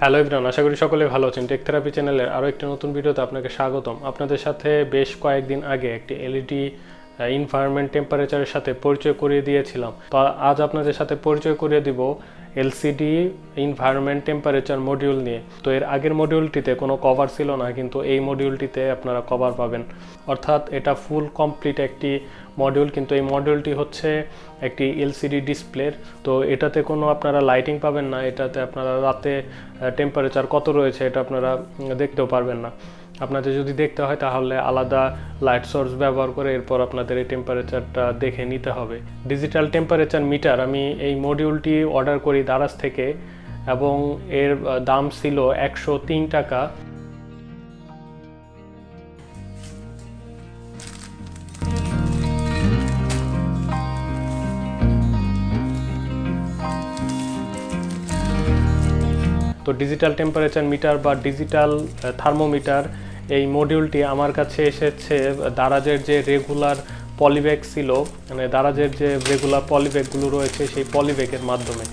Hello everyone, আশা করি সকলে ভালো আছেন। টেক থেরাপি চ্যানেলের আরও একটি নতুন ভিডিওতে আপনাকে স্বাগতম। আপনাদের সাথে বেশ কয়েকদিন আগে একটি এলইডি এনভায়রনমেন্ট টেম্পারেচারের সাথে পরিচয় করিয়ে দিয়েছিলাম। তো আজ আপনাদের সাথে পরিচয় করিয়ে দিব এলসিডি এনভায়রনমেন্ট টেম্পারেচার মডিউল নিয়ে। তো এর আগের মডিউলটিতে কোনো কভার ছিল না, কিন্তু এই মডিউলটিতে আপনারা কভার পাবেন। অর্থাৎ এটা ফুল কমপ্লিট একটি মডিউল, কিন্তু এই মডিউলটি হচ্ছে একটি এলসিডি ডিসপ্লের। তো এটাতে কোনো আপনারা লাইটিং পাবেন না, এটাতে আপনারা রাতে টেম্পারেচার কত রয়েছে এটা আপনারা দেখতেও পারবেন না। আপনাদের যদি দেখতে হয় তাহলে আলাদা লাইট সোর্স ব্যবহার করে এরপর আপনাদের এই টেম্পারেচারটা দেখে নিতে হবে। ডিজিটাল টেম্পারেচার মিটার আমি এই মডিউলটি অর্ডার করি দারাজ থেকে, এবং এর দাম ছিল 103 টাকা। তো ডিজিটাল টেম্পারেচার মিটার বা ডিজিটাল থার্মোমিটার এই মডিউলটি আমার কাছে এসেছে দারাজের যে রেগুলার পলিব্যাগ ছিল, মানে দারাজের যে রেগুলার পলিব্যাগগুলো রয়েছে সেই পলিব্যাগের মাধ্যমে।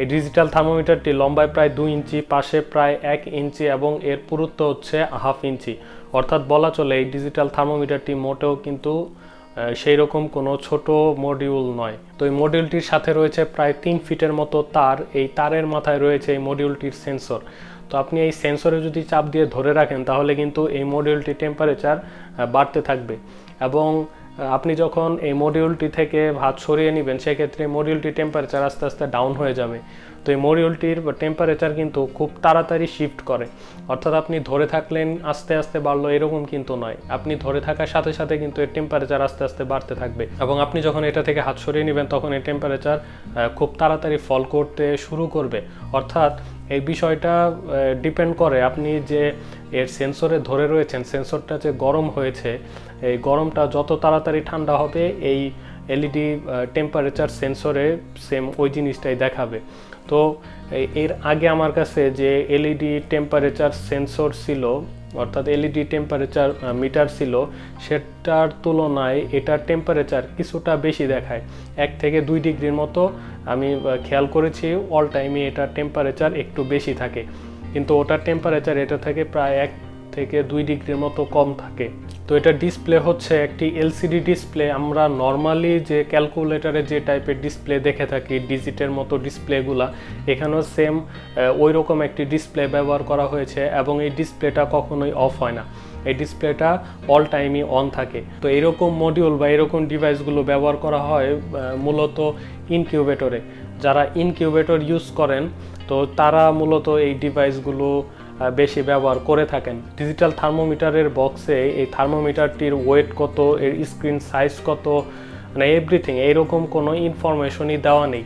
এই ডিজিটাল থার্মোমিটারটি লম্বায় প্রায় 2 ইঞ্চি, পাশে প্রায় 1 ইঞ্চি এবং এর পুরুত্ব হচ্ছে 1/2 ইঞ্চি। অর্থাৎ বলা চলে এই ডিজিটাল থার্মোমিটারটি মোটেও কিন্তু সেই রকম কোনো ছোট মডিউল নয়। তো এই মডিউলটির সাথে রয়েছে প্রায় 3 ফিটের মতো তার। এই তারের মাথায় রয়েছে এই মডিউলটির সেন্সর। তো আপনি এই সেন্সরে যদি চাপ দিয়ে ধরে রাখেন তাহলে কিন্তু এই মডিউলটির টেম্পারেচার বাড়তে থাকবে এবং আপনি যখন এই মডিউলটি থেকে হাত সরিয়ে নেবেন সেক্ষেত্রে মডিউলটির টেম্পারেচার আস্তে আস্তে ডাউন হয়ে যাবে। তো এই মডিউলটির টেম্পারেচার কিন্তু খুব তাড়াতাড়ি শিফট করে, অর্থাৎ আপনি ধরে থাকলেন আস্তে আস্তে বাড়লো এরকম কিন্তু নয়, আপনি ধরে থাকার সাথে সাথে কিন্তু এর টেম্পারেচার আস্তে আস্তে বাড়তে থাকবে এবং আপনি যখন এটা থেকে হাত সরিয়ে নেবেন তখন এই টেম্পারেচার খুব তাড়াতাড়ি ফল করতে শুরু করবে। অর্থাৎ এই বিষয়টা ডিপেন্ড করে আপনি যে এর সেন্সরে ধরে রয়েছেন, সেন্সরটা যে গরম হয়েছে, এই গরমটা যত তাড়াতাড়ি ঠান্ডা হবে এই এলইডি টেম্পারেচার সেন্সরে সেম ওই জিনিসটাই দেখাবে। তো এর আগে আমার কাছে যে এলইডি টেম্পারেচার সেন্সর ছিল, অর্থাৎ এলইডি টেম্পারেচার মিটার ছিল, সেটার তুলনায় এটার টেম্পারেচার কিছুটা বেশি দেখায়, 1 থেকে 2 ডিগ্রির মতো। আমি খেয়াল করেছি অল টাইমে এটার টেম্পারেচার একটু বেশি থাকে, কিন্তু ওটার টেম্পারেচার এটা থেকে প্রায় 1 থেকে 2 ডিগ্রির মতো কম থাকে। তো এটা ডিসপ্লে হচ্ছে একটি এলসিডি ডিসপ্লে। আমরা নর্মালি যে ক্যালকুলেটরে যে টাইপের ডিসপ্লে দেখে থাকি ডিজিটের মতো ডিসপ্লেগুলা, এখানেও সেম ওই রকম একটি ডিসপ্লে ব্যবহার করা হয়েছে এবং এই ডিসপ্লেটা কখনোই অফ হয় না, এই ডিসপ্লেটা অল টাইমই অন থাকে। তো এরকম মডিউল বা এরকম ডিভাইসগুলো ব্যবহার করা হয় মূলত ইনকিউবেটরে। যারা ইনকিউবেটর ইউজ করেন তো তারা মূলত এই ডিভাইসগুলো বেশি ব্যবহার করে থাকেন। ডিজিটাল থার্মোমিটারের বক্সে এই থার্মোমিটারটির ওয়েট কত, এর স্ক্রিন সাইজ কত, মানে এভরিথিং এইরকম কোনো ইনফরমেশনই দেওয়া নেই।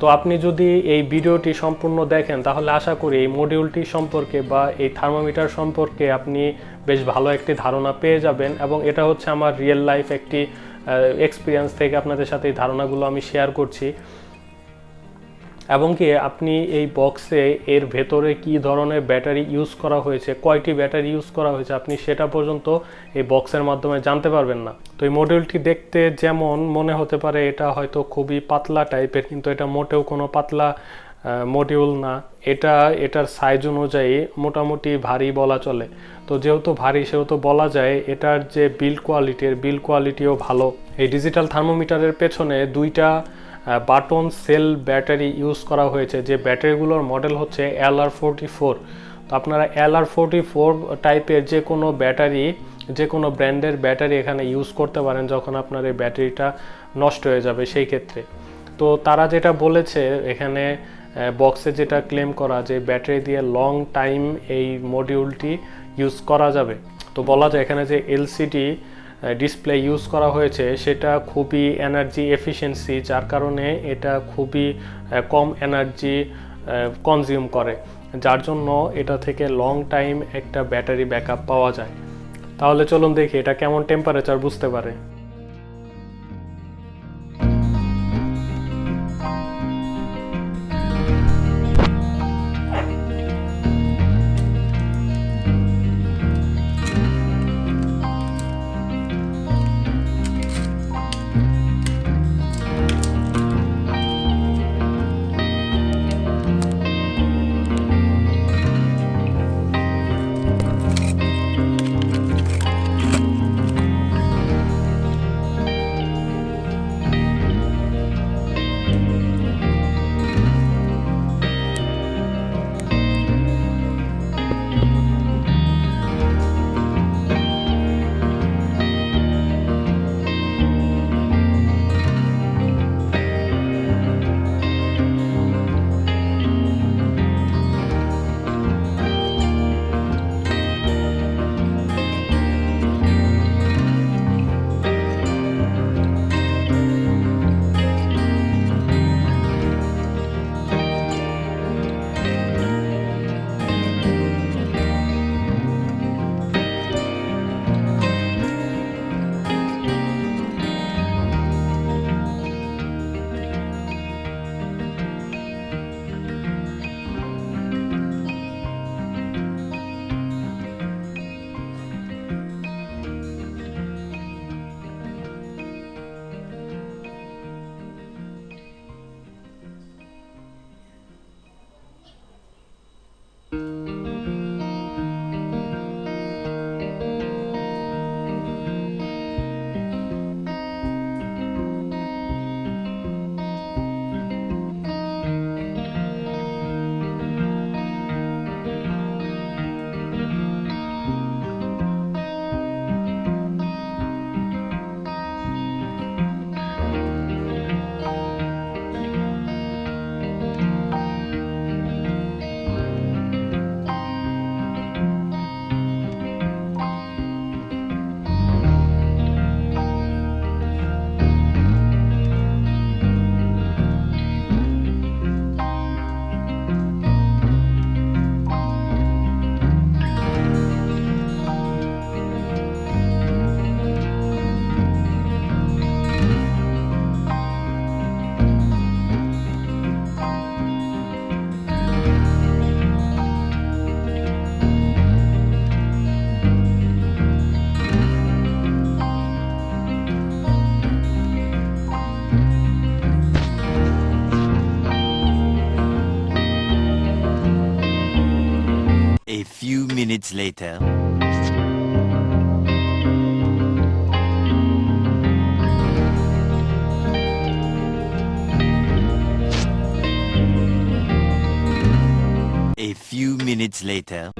তো আপনি যদি এই ভিডিওটি সম্পূর্ণ দেখেন তাহলে আশা করি এই মডিউলটি সম্পর্কে বা এই থার্মোমিটার সম্পর্কে আপনি বেশ ভালো একটি ধারণা পেয়ে যাবেন এবং এটা হচ্ছে আমার রিয়েল লাইফ একটি এক্সপিরিয়েন্স থেকে আপনাদের সাথে এই ধারণাগুলো আমি শেয়ার করছি। এবং কি আপনি এই বক্সে এর ভেতরে কি ধরনের ব্যাটারি ইউজ করা হয়েছে, কয়টি ব্যাটারি ইউজ করা হয়েছে, আপনি সেটা পর্যন্ত এই বক্সের মাধ্যমে জানতে পারবেন না। তো এই মডিউলটি দেখতে যেমন মনে হতে পারে এটা হয়তো খুবই পাতলা টাইপের, কিন্তু এটা মোটেও কোনো পাতলা মডিউল না, এটার সাইজ অনুযায়ী মোটামুটি ভারী বলা চলে। তো যেহেতু ভারী সেহেতু বলা যায় এটার যে বিল্ড কোয়ালিটিও ভালো। এই ডিজিটাল থার্মোমিটারের পেছনে 2টা বাটন সেল ব্যাটারি ইউজ করা হয়েছে, যে ব্যাটারিগুলোর মডেল হচ্ছে LR44। তো আপনারা LR44 টাইপের যে কোনো ব্যাটারি, যে কোনো ব্র্যান্ডের ব্যাটারি এখানে ইউজ করতে পারেন যখন আপনার এই ব্যাটারিটা নষ্ট হয়ে যাবে সেই ক্ষেত্রে। তো তারা যেটা বলেছে এখানে বক্সে যেটা ক্লেম করা যে ব্যাটারি দিয়ে লং টাইম এই মডিউলটি ইউজ করা যাবে। তো বলা যায় এখানে যে এলসিডি ডিসপ্লে ইউজ করা হয়েছে সেটা খুবই এনার্জি এফিশিয়েন্সি, যার কারণে এটা খুবই কম এনার্জি কনজিউম করে, যার জন্য এটা থেকে লং টাইম একটা ব্যাটারি ব্যাকআপ পাওয়া যায়। তাহলে চলুন দেখি এটা কেমন টেম্পারেচার বুঝতে পারে। minutes later. A few minutes later.